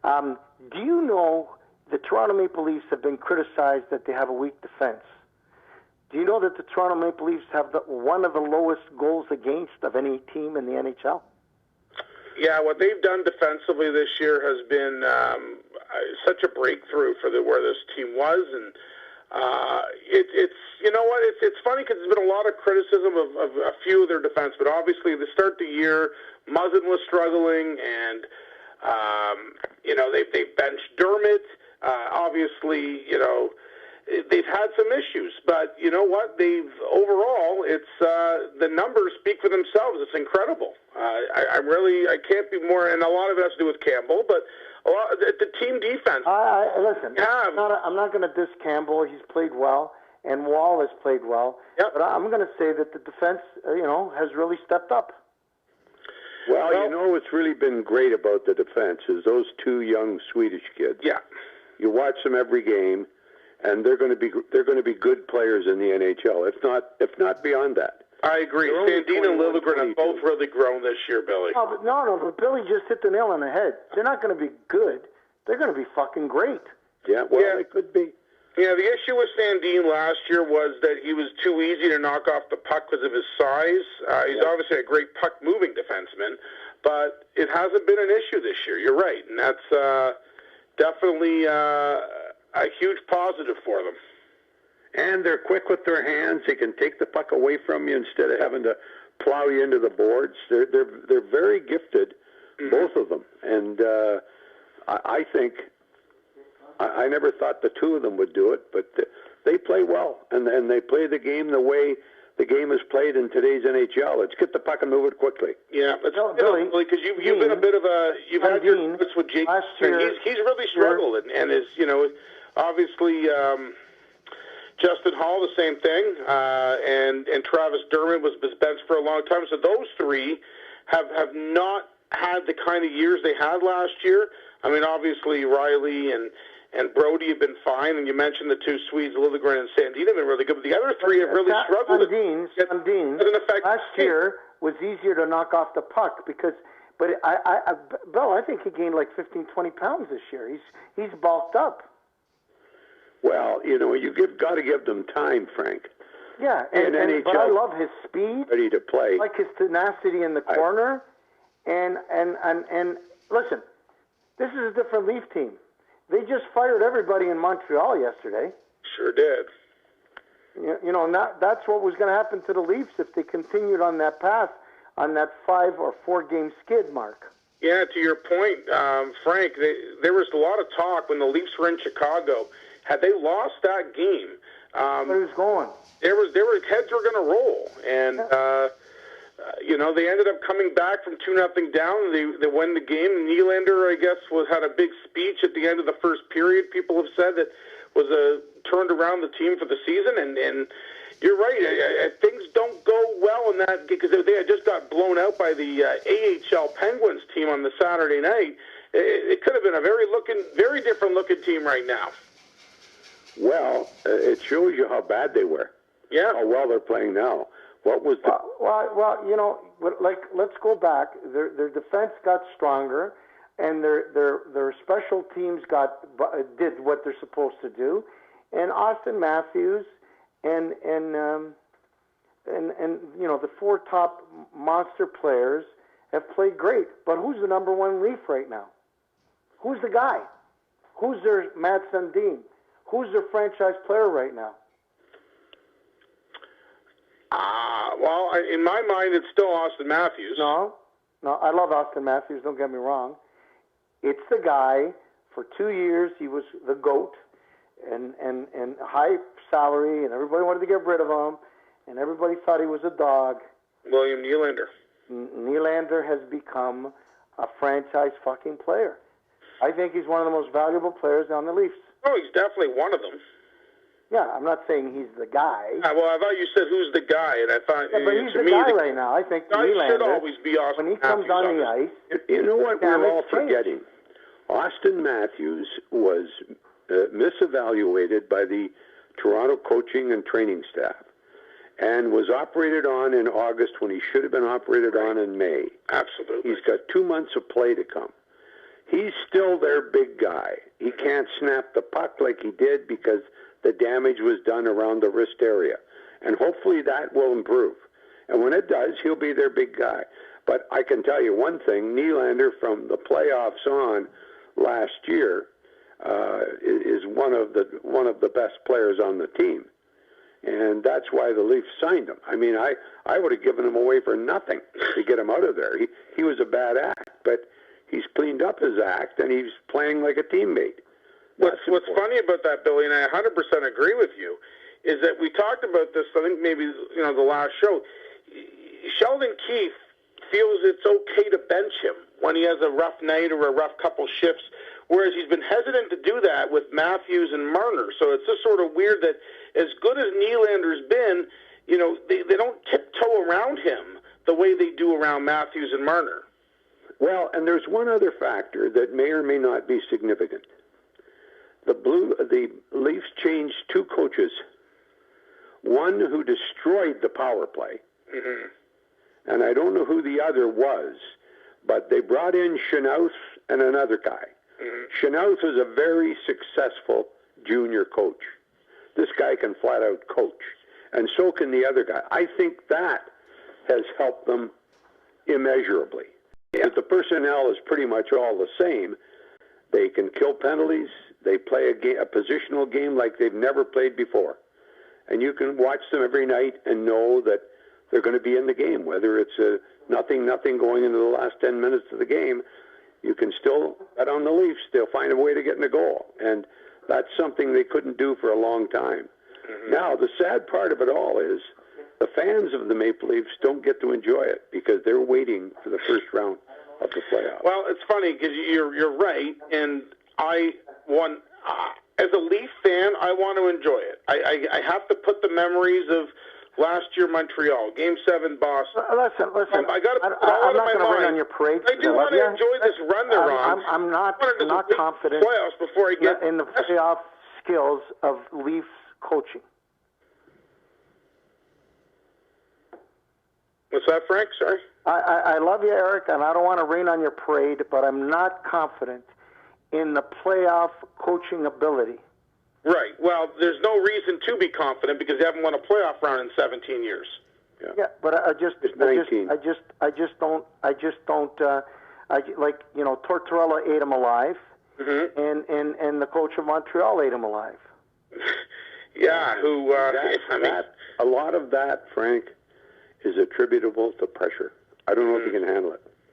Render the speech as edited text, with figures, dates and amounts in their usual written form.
Do you know the Toronto Maple Leafs have been criticized that they have a weak defense? Do you know that the Toronto Maple Leafs have one of the lowest goals against of any team in the NHL? Yeah, what they've done defensively this year has been such a breakthrough for where this team was, and it's you know what, it's funny because there's been a lot of criticism of a few of their defense, but obviously to start the year, Muzzin was struggling, and they benched Dermott. Obviously, they've had some issues, but you know what? Overall, it's the numbers speak for themselves. It's incredible. I can't be more, and a lot of it has to do with Campbell, but a lot the team defense. Listen, I'm not going to diss Campbell. He's played well, and Wall has played well. Yep. But I'm going to say that the defense, has really stepped up. Well, what's really been great about the defense is those two young Swedish kids. Yeah. You watch them every game, and they're going to be good players in the NHL. If not beyond that. I agree. Sandin and Liljegren have both really grown this year, Billy. No, but Billy just hit the nail on the head. They're not going to be good. They're going to be fucking great. Yeah, they could be. Yeah, the issue with Sandin last year was that he was too easy to knock off the puck because of his size. He's obviously a great puck-moving defenseman, but it hasn't been an issue this year. You're right, and that's definitely a huge positive for them. And they're quick with their hands. They can take the puck away from you instead of having to plow you into the boards. They're very gifted, both of them. And I think I never thought the two of them would do it, but they play well, and they play the game the way the game is played in today's NHL. It's get the puck and move it quickly. Yeah, Billy, because you've been a bit of you've had your bits with Jake. He's really struggled, and is obviously. Justin Hall, the same thing, and Travis Dermott was benched for a long time. So those three have not had the kind of years they had last year. I mean, obviously Riley and Brody have been fine, and you mentioned the two Swedes, Liljegren and Sandin, have been really good. But the other three have really struggled. Sandin last year was easier to knock off the puck but Bill, I think he gained like 15, 20 pounds this year. He's bulked up. Well, you've got to give them time, Frank. Yeah, but I love his speed. Ready to play. I like his tenacity in the corner. And listen, this is a different Leaf team. They just fired everybody in Montreal yesterday. Sure did. That's what was going to happen to the Leafs if they continued on that path, on that 5 or 4 game skid mark. Yeah, to your point, Frank, there was a lot of talk when the Leafs were in Chicago. Had they lost that game, where was going? Heads were going to roll, and they ended up coming back from 2-0 down. They won the game. Nylander, I guess, had a big speech at the end of the first period. People have said that was turned around the team for the season, and you're right. Things don't go well in that because they had just got blown out by the AHL Penguins team on the Saturday night. It could have been a very different looking team right now. Well, it shows you how bad they were. Yeah. How well they're playing now. What was the... let's go back. Their defense got stronger, and their special teams did what they're supposed to do, and Austin Matthews and the 4 top monster players have played great. But who's the number 1 Leaf right now? Who's the guy? Who's their Matt Sundin? Who's their franchise player right now? Well, in my mind, it's still Austin Matthews. No, I love Austin Matthews, don't get me wrong. It's the guy, for 2 years, he was the GOAT, and high salary, and everybody wanted to get rid of him, and everybody thought he was a dog. William Nylander. Nylander has become a franchise fucking player. I think he's one of the most valuable players on the Leafs. Oh, he's definitely one of them. Yeah, I'm not saying he's the guy. Well, I thought you said who's the guy, and I thought... Yeah, but he's the guy right now. I think Nylander should always be Austin when he comes on the ice... You know what we're all forgetting? Austin Matthews was misevaluated by the Toronto coaching and training staff and was operated on in August when he should have been operated on in May. Absolutely. He's got 2 months of play to come. he's still their big guy. He can't snap the puck like he did because the damage was done around the wrist area. And hopefully that will improve. And when it does, he'll be their big guy. But I can tell you one thing, Nylander from the playoffs on last year is one of the best players on the team. And that's why the Leafs signed him. I mean, I would have given him away for nothing to get him out of there. He was a bad act, but he's cleaned up his act, and he's playing like a teammate. What's funny about that, Billy, and I 100% agree with you, is that we talked about this, I think maybe the last show. Sheldon Keefe feels it's okay to bench him when he has a rough night or a rough couple shifts, whereas he's been hesitant to do that with Matthews and Marner. So it's just sort of weird that as good as Nylander's been, they don't tiptoe around him the way they do around Matthews and Marner. Well, and there's one other factor that may or may not be significant. The Leafs changed two coaches, one who destroyed the power play, and I don't know who the other was, but they brought in Chenauth and another guy. Chenauth is a very successful junior coach. This guy can flat out coach, and so can the other guy. I think that has helped them immeasurably. If the personnel is pretty much all the same, they can kill penalties. They play a positional game like they've never played before. And you can watch them every night and know that they're going to be in the game. Whether it's a nothing going into the last 10 minutes of the game, you can still bet on the Leafs. They'll find a way to get in a goal. And that's something they couldn't do for a long time. Now, the sad part of it all is the fans of the Maple Leafs don't get to enjoy it because they're waiting for the first round of the playoffs. Well, it's funny because you're right, and as a Leaf fan, I want to enjoy it. I have to put the memories of last year Montreal, Game 7 Boston. Listen. I got to put I'm all not in my going to mind. rain on your parade. I do want to enjoy this run they're on. I'm not confident playoffs before I get in the playoff skills of Leafs coaching. What's that, Frank? Sorry. I love you, Eric, and I don't want to rain on your parade, but I'm not confident in the playoff coaching ability. Right. Well, there's no reason to be confident because they haven't won a playoff round in 17 years. Yeah, but I just don't. Tortorella ate him alive, and the coach of Montreal ate him alive. A lot of that, Frank, is attributable to pressure. I don't know if you can handle it.